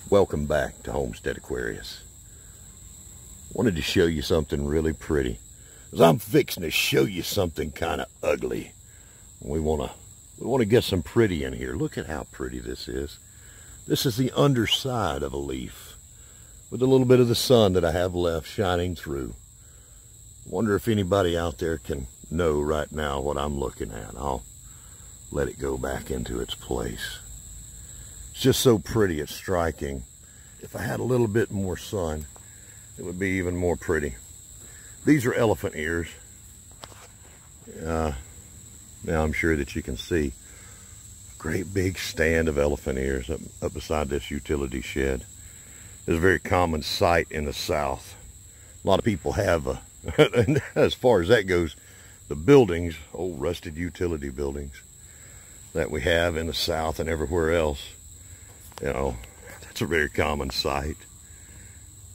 Welcome back to Homestead Aquarius. Wanted to show you something really pretty, because I'm fixing to show you something kind of ugly. We want to get some pretty in here. Look at how pretty this is. This is the underside of a leaf with a little bit of the sun that I have left shining through. Wonder if anybody out there can know right now what I'm looking at. I'll let it go back into its place. It's just so pretty, it's striking. If I had a little bit more sun, it would be even more pretty. These are elephant ears. Now I'm sure that you can see a great big stand of elephant ears up beside this utility shed. It's a very common sight in the South. A lot of people have, and as far as that goes, the buildings, old rusted utility buildings that we have in the South and everywhere else, you know, that's a very common sight.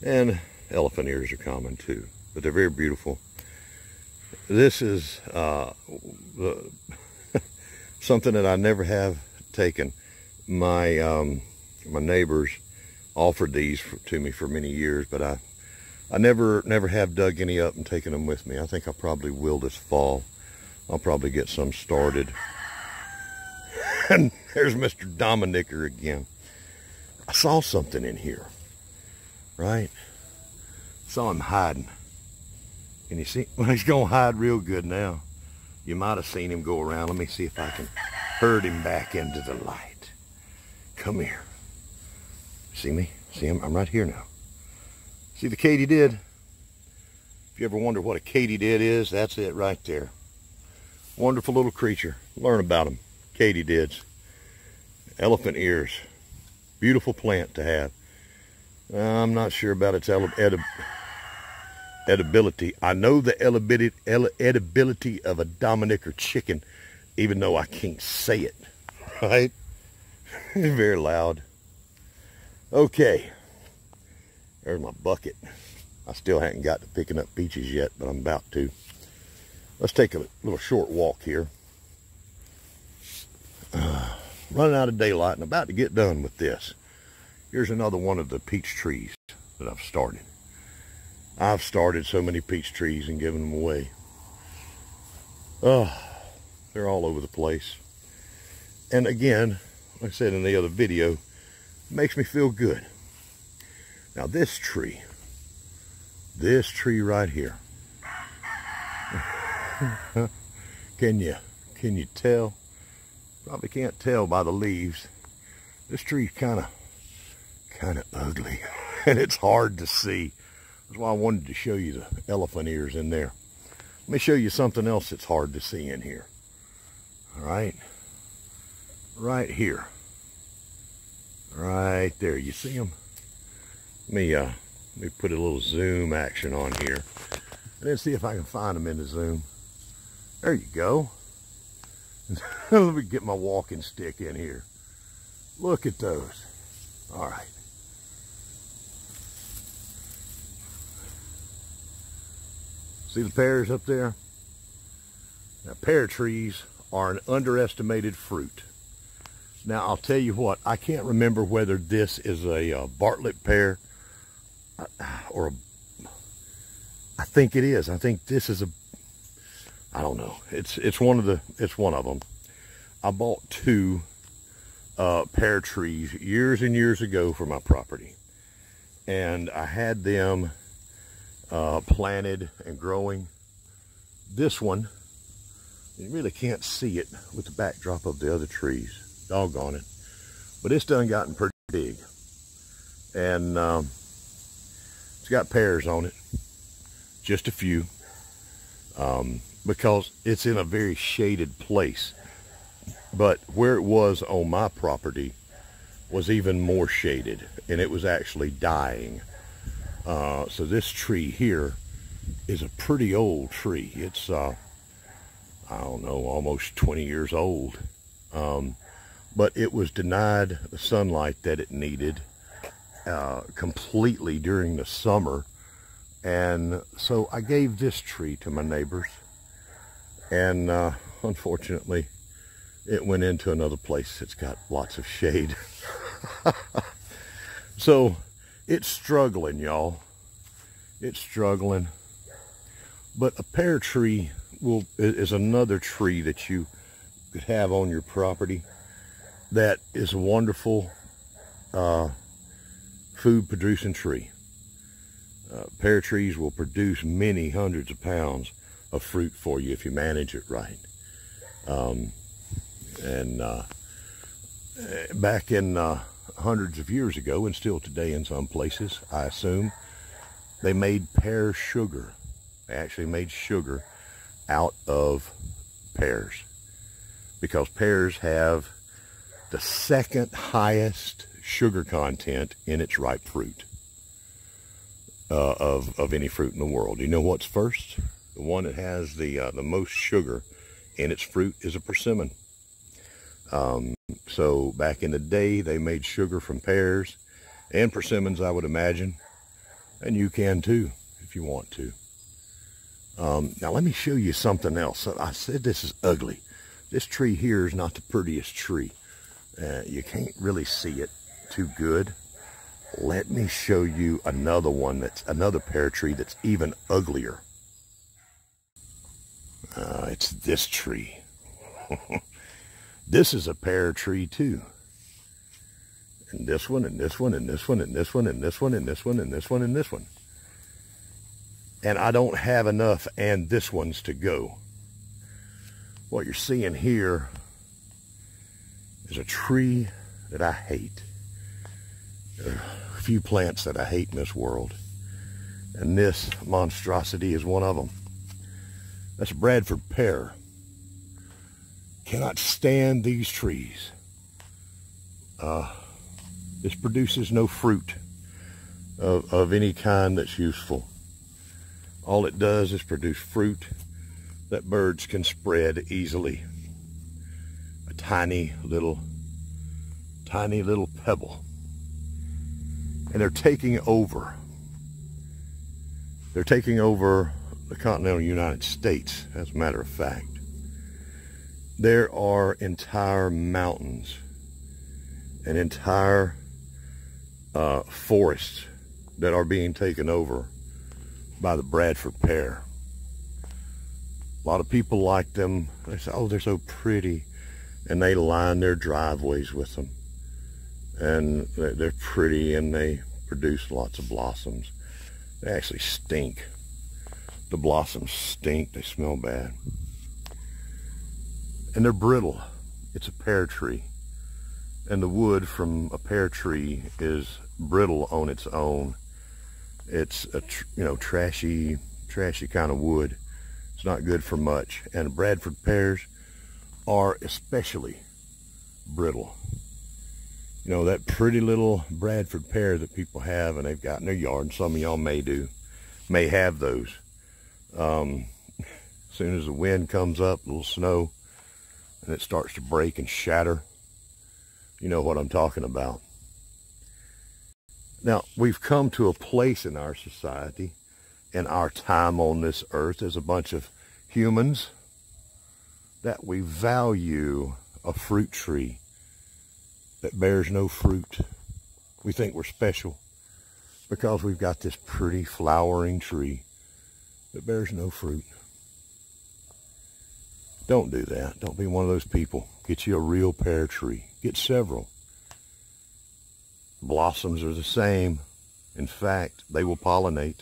And elephant ears are common too, but they're very beautiful. This is something that I never have taken. My neighbors offered these to me for many years, but I never have dug any up and taken them with me. I think I probably will this fall. I'll probably get some started. And there's Mr. Dominicker again. I saw something in here, right? Saw him hiding. And you see, well, he's gonna hide real good now. You might have seen him go around. Let me see if I can herd him back into the light. Come here. See me? See him? I'm right here now. See the Katydid? If you ever wonder what a Katydid is, that's it right there. Wonderful little creature. Learn about them. Katydids. Elephant ears. Beautiful plant to have. I'm not sure about its edibility. I know the edibility of a Dominicker chicken, even though I can't say it, right? It's very loud. Okay, there's my bucket. I still haven't got to picking up peaches yet, but I'm about to. Let's take a little short walk here. Running out of daylight and about to get done with this. Here's another one of the peach trees that I've started. I've started so many peach trees and given them away. They're all over the place. And again, like I said in the other video, it makes me feel good. Now this tree right here. Can you tell? Probably can't tell by the leaves. This tree's kind of ugly, and it's hard to see. That's why I wanted to show you the elephant ears in there. Let me show you something else that's hard to see in here. All right, right here, right there. You see them? Let me put a little zoom action on here, and then see if I can find them in the zoom. There you go. Let me get my walking stick in here. Look at those. All right. See the pears up there? Now, pear trees are an underestimated fruit. Now, I'll tell you what, I can't remember whether this is a Bartlett pear or I think it is. I think this is I don't know. It's one of them. I bought two pear trees years and years ago for my property, and I had them planted and growing. This one, you really can't see it with the backdrop of the other trees. Doggone it. But it's done gotten pretty big, and it's got pears on it, just a few. Because it's in a very shaded place. But where it was on my property was even more shaded, and it was actually dying. So this tree here is a pretty old tree. It's, I don't know, almost 20 years old. But it was denied the sunlight that it needed completely during the summer. And so I gave this tree to my neighbors. And unfortunately, it went into another place that's got lots of shade. So it's struggling, y'all. It's struggling. But a pear tree is another tree that you could have on your property that is a wonderful food producing tree. Pear trees will produce many hundreds of pounds of fruit for you if you manage it right. Back in hundreds of years ago, and still today in some places, I assume, they made pear sugar. They actually made sugar out of pears, because pears have the second highest sugar content in its ripe fruit of any fruit in the world. You know what's first? The one that has the most sugar in its fruit is a persimmon. So back in the day, they made sugar from pears and persimmons, I would imagine, and you can too if you want to. Now let me show you something else. I said this is ugly. This tree here is not the prettiest tree. You can't really see it too good. Let me show you another one, that's another pear tree that's even uglier. It's this tree. This is a pear tree too. And this one, and this one, and this one, and this one, and this one, and this one, and this one, and this one. And I don't have enough and this one's to go. What you're seeing here is a tree that I hate. There are a few plants that I hate in this world, and this monstrosity is one of them. That's a Bradford Pear. Cannot stand these trees. This produces no fruit of any kind that's useful. All it does is produce fruit that birds can spread easily. A tiny little pebble. And they're taking over. They're taking over the continental United States, as a matter of fact. There are entire mountains and entire forests that are being taken over by the Bradford Pear. A lot of people like them. They say, oh, they're so pretty. And they line their driveways with them. And they're pretty, and they produce lots of blossoms. They actually stink. The blossoms stink. They smell bad. And they're brittle. It's a pear tree. And the wood from a pear tree is brittle on its own. It's a trashy kind of wood. It's not good for much. And Bradford pears are especially brittle. You know, that pretty little Bradford pear that people have and they've got in their yard, and some of y'all may have those. As soon as the wind comes up, a little snow, and it starts to break and shatter, you know what I'm talking about. Now, we've come to a place in our society, in our time on this earth, as a bunch of humans, that we value a fruit tree that bears no fruit. We think we're special because we've got this pretty flowering tree that bears no fruit. Don't do that. Don't be one of those people. Get you a real pear tree. Get several. Blossoms are the same. In fact, they will pollinate.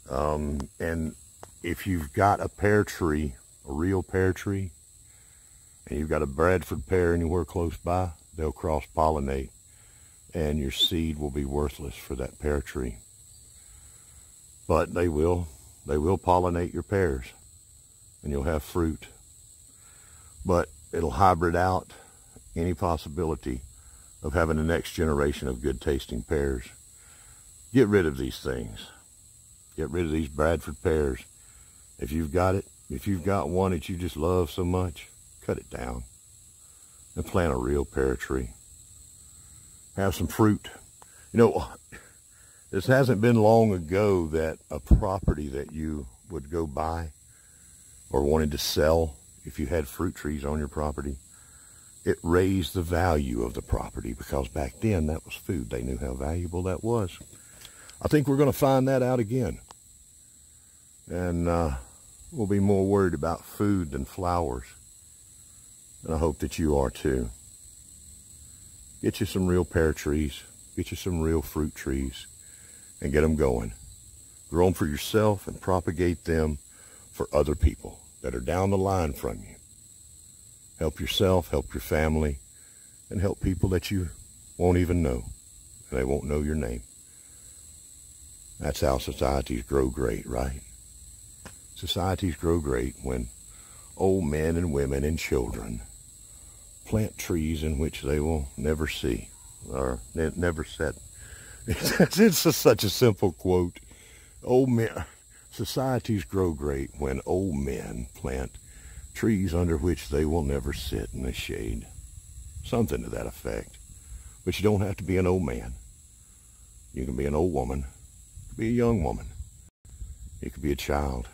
And if you've got a pear tree, a real pear tree, and you've got a Bradford pear anywhere close by, they'll cross-pollinate, and your seed will be worthless for that pear tree. But they will pollinate your pears, and you'll have fruit. But it'll hybrid out any possibility of having the next generation of good tasting pears. Get rid of these things. Get rid of these Bradford pears. If you've got it, if you've got one that you just love so much, cut it down and plant a real pear tree. Have some fruit. You know, this hasn't been long ago that a property that you would go buy or wanted to sell, if you had fruit trees on your property, it raised the value of the property, because back then that was food. They knew how valuable that was. I think we're going to find that out again. And we'll be more worried about food than flowers. And I hope that you are too. Get you some real pear trees. Get you some real fruit trees. And get them going. Grow them for yourself and propagate them for other people that are down the line from you. Help yourself, help your family, and help people that you won't even know. And they won't know your name. That's how societies grow great, right? Societies grow great when old men and women and children plant trees in which they will never see or never set. It's such a simple quote. Societies grow great when old men plant trees under which they will never sit in the shade. Something to that effect. But you don't have to be an old man. You can be an old woman. You can be a young woman. You can be a child.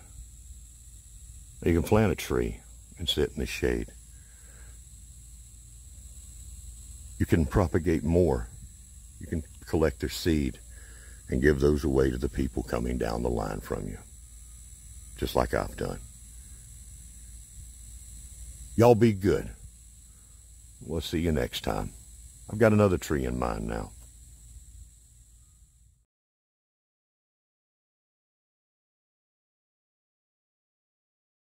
You can plant a tree and sit in the shade. You can propagate more. You can collect their seed and give those away to the people coming down the line from you. Just like I've done. Y'all be good. We'll see you next time. I've got another tree in mind now.